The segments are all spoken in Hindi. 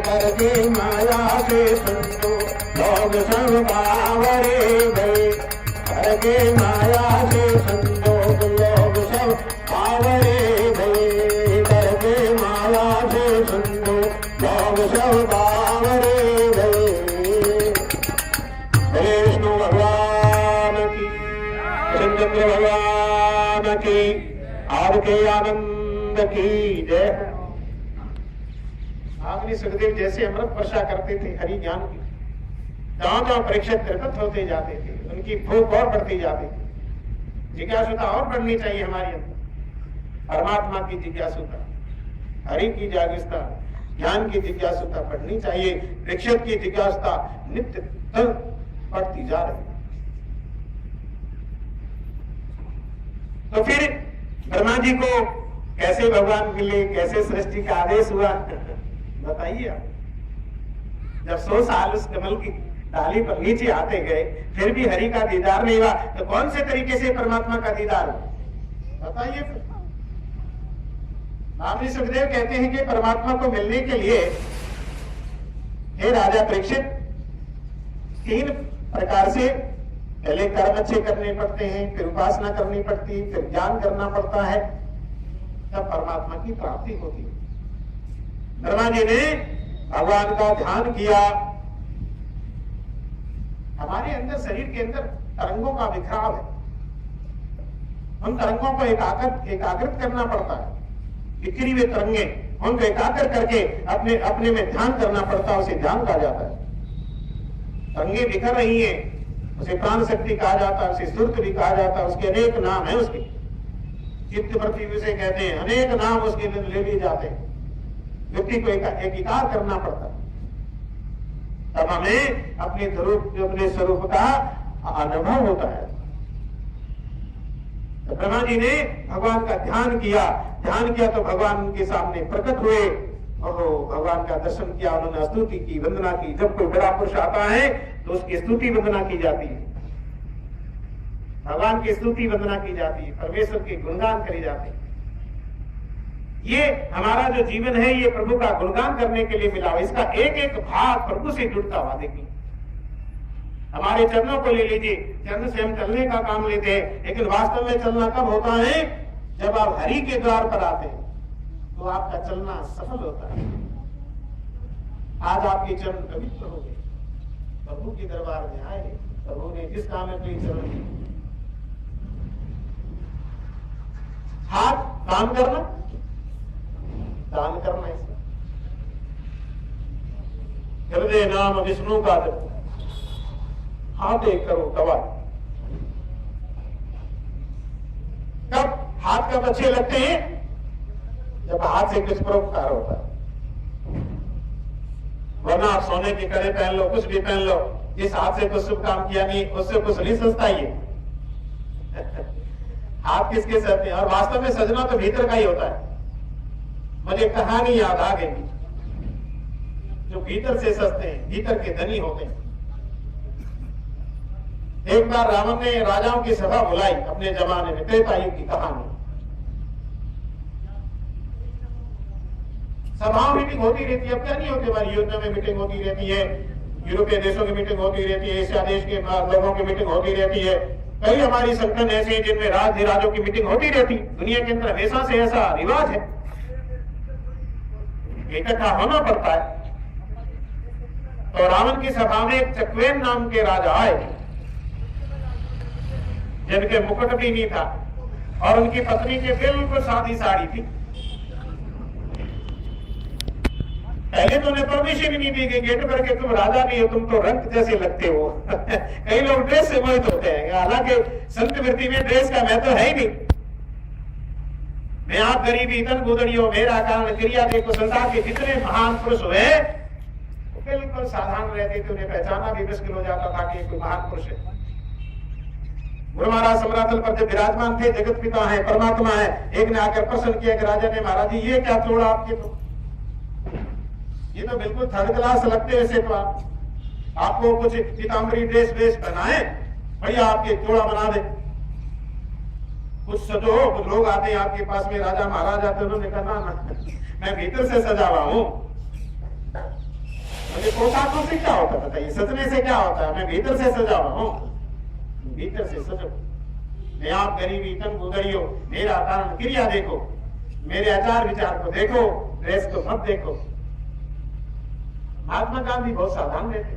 करके माया से सुनो लोग सब बावरे भय, करके माया से सुनो लोग सब बावरे भय, करके माया से सुनो लोग सब बावरे भय। विष्णु भगवान की, चंद्र भगवान की, आपके आनंद की जय। आग्नि सुखदेव जैसे अमृत वर्षा करते थे हरि ज्ञान की, जहां परीक्षित त्रिपत होते जाते थे, उनकी भूख और बढ़ती जाती थी। जिज्ञासुता और बढ़नी चाहिए हमारे अंदर, परमात्मा की जिज्ञासुता, हरि की जागरूकता, ज्ञान की जिज्ञासुता बढ़नी चाहिए। परीक्षित की जिज्ञासुता नित्य बढ़ती जा रही। तो फिर ब्रह्मा जी को कैसे भगवान मिले, कैसे सृष्टि का आदेश हुआ, बताइए आप। जब 100 साल उस कमल की डाली पर नीचे आते गए, फिर भी हरि का दीदार नहीं हुआ, तो कौन से तरीके से परमात्मा का दीदार हुआ, बताइए। महामुनि सुखदेव कहते हैं कि परमात्मा को मिलने के लिए हे राजा परीक्षित 3 प्रकार से पहले कर्म अच्छे करने पड़ते हैं, फिर उपासना करनी पड़ती, फिर ज्ञान करना पड़ता है, तब परमात्मा की प्राप्ति होती है। ब्रह्मा जी ने भगवान का ध्यान किया। हमारे अंदर, शरीर के अंदर तरंगों का बिखराव है, उन तरंगों को एकाग्रित करना पड़ता है। बिखरी हुई तरंगे, उनको एकाग्र करके अपने अपने में ध्यान करना पड़ता है, उसे ध्यान कहा जाता है। तरंगे बिखर रही है, उसे प्राण शक्ति कहा जाता है, उसे सुरत भी कहा जाता है, उसके अनेक नाम है। उसके चित्त पृथ्वी से कहते हैं, अनेक नाम उसके ले लिए जाते हैं। व्यक्ति को एकीकार करना पड़ता है, तब हमें अपने स्वरूप का अनुभव होता है। तो ब्रह्मा जी ने भगवान का ध्यान किया तो भगवान उनके सामने प्रकट हुए और भगवान का दर्शन किया, उन्होंने स्तुति की, वंदना की। जब कोई बड़ा पुरुष आता है तो उसकी स्तुति वंदना की जाती है, भगवान की स्तुति वंदना की जाती है, परमेश्वर के गुणगान करे जाते हैं। ये हमारा जो जीवन है, ये प्रभु का गुणगान करने के लिए मिला हुआ। इसका एक एक भाग प्रभु से जुड़ता हुआ। देखिए, हमारे चरणों को ले लीजिए, चरण से हम चलने का काम लेते हैं, लेकिन वास्तव में चलना कब होता है? जब आप हरि के द्वार पर आते हैं तो आपका चलना सफल होता है। आज आपके चरण पवित्र हो गए, प्रभु के दरबार में आए, प्रभु ने जिस काम में अपने चरण दिए। हाथ दान करना, दान करना, इसका हृदय नाम विष्णु का जप, हाथ एक करो दवा। कब हाथ कब अच्छे लगते हैं? जब हाथ से कुछ परोपकार होता है। वरना आप सोने के कड़े पहन लो, कुछ भी पहन लो, जिस हाथ से कुछ शुभ काम किया नहीं, उससे कुछ नहीं सजता ही है। हाथ किसके सजते हैं? और वास्तव में सजना तो भीतर का ही होता है। मुझे कहानी याद आ गई, जो भीतर से सजते हैं, भीतर के धनी होते हैं। एक बार रावण ने राजाओं की सभा बुलाई अपने जमाने में, त्रेता युग की कहानी। सभाओं मीटिंग होती रहती है, अब क्या नहीं होती, हमारी योजना में मीटिंग होती रहती है, यूरोपीय देशों की मीटिंग होती रहती है, एशिया देश के लोगों की मीटिंग होती रहती है। कई हमारी संगठन ऐसे हैं जिनमें राजधिराजों की मीटिंग होती रहती। दुनिया के अंदर हमेशा से ऐसा रिवाज है, इकट्ठा होना पड़ता है। तो रावण की सभा में एक चक्वेन नाम के राजा आए, जिनके मुकुट भी नहीं था और उनकी पत्नी के बिल्कुल सादी साड़ी थी। पहले तो उन्हें परमिशन ही नहीं दी गई गेट पर कि तुम राजा नहीं हो, तुम तो रंग जैसे लगते हो। कई लोग ड्रेस से मोहित होते हैं, हालांकि संत वृत्ति में ड्रेस का महत्व है ही नहीं। मैं आप गरीबी तन गुदड़ियों मेरा कारण क्रिया देखो। संसार के जितने महान पुरुष हुए वो बिल्कुल साधारण रहते थे, उन्हें पहचाना भी मुश्किल हो जाता था कि कोई महान पुरुष है। गुरु महाराज समरातल पर जब विराजमान थे, जगत पिता है, परमात्मा है, एक ने आकर प्रश्न किया कि राजा ने, महाराज जी ये क्या तोड़ा आपके, तो ये तो बिल्कुल थर्ड क्लास लगते वैसे, तो आपको कुछ पीताम्बरी ड्रेस वेस पहनाए, बढ़िया आपके जोड़ा बना दे, कुछ सजो। कुछ लोग आते हैं आपके पास में, राजा महाराज आते, उन्होंने कहा ना मैं भीतर से सजा हुआ हूं। ये पोशाकों से क्या होता है बताइए, सजने से क्या होता है? मैं भीतर से सजा हुआ हूं, भीतर से सजो। मैं आप गरीबी तन गुजरियो, मेरा कारण क्रिया देखो, मेरे आचार विचार को देखो, ड्रेस को मत देखो। महात्मा गांधी बहुत सावधान रहते।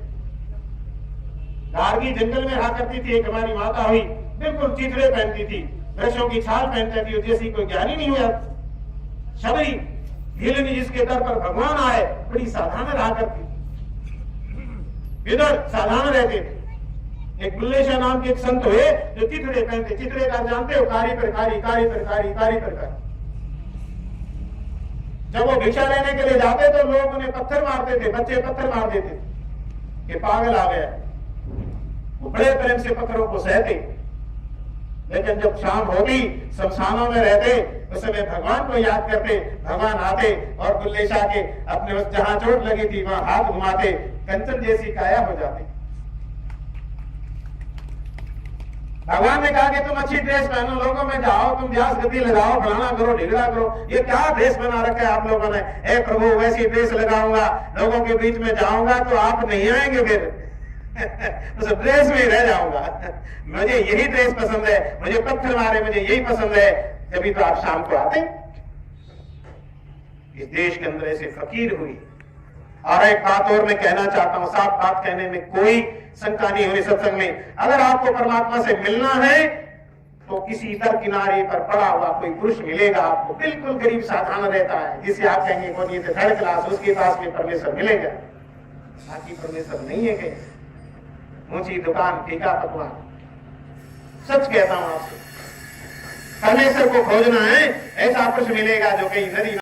गार्गी जंगल में रहा करती थी, एक हमारी माता हुई, बिल्कुल चिथड़े पहनती थी, वृक्षों की छाल पहनती थी, जैसी कोई ज्ञानी नहीं हुआ। शबरी हिलनी जिसके दर पर भगवान आए, बड़ी साधारण रहा करती, इधर साधारण रहते थे। एक बुल्ले शाह नाम के एक संत हुए जो चिथड़े पहनते, चिथड़े का जानते हो, कारी पर कारी, कारी पर कारी, कारी पर कारी। जब वो भिक्षा लेने के लिए जाते तो लोग उन्हें पत्थर मारते थे, बच्चे पत्थर मार देते थे, ये पागल आ गया। वो बड़े प्रेम से पत्थरों को सहते, लेकिन जब शाम होती, शमशानों में रहते, उस समय भगवान को याद करते, भगवान आते और बुल्ले शाह के अपने जहां चोट लगी थी वहां हाथ घुमाते, कंचन जैसी काया हो जाती। भगवान ने कहा कि तुम अच्छी ड्रेस पहनो, लोगों में जाओ, तुम व्यास गति लगाओ, फलाना करो, ढिगड़ा करो, ये क्या ड्रेस बना रखा है आप लोगों ने? ए प्रभु, वैसी ड्रेस लगाऊंगा, लोगों के बीच में जाऊंगा तो आप नहीं आएंगे, फिर उस ड्रेस में ही रह जाऊंगा। मुझे यही ड्रेस पसंद है, मुझे पत्थर मारे, मुझे यही पसंद है, तभी तो आप शाम को आते। इस देश के अंदर ऐसे फकीर हुई। और एक बात और मैं कहना चाहता हूं, साफ बात कहने में कोई शंका नहीं होनी सत्संग में। अगर आपको परमात्मा से मिलना है तो किसी दर किनारे पर पड़ा हुआ कोई पुरुष मिलेगा आपको, बिल्कुल गरीब साधारण रहता है, जिसे आप कहेंगे कौन ये थर्ड क्लास, उसके पास में परमेश्वर मिलेगा। बाकी परमेश्वर नहीं है कहीं, ऊंची दुकान, फीका पकवान। सच कहता हूं आपसे, परमेश्वर को खोजना है, ऐसा पुरुष मिलेगा जो कहीं नदी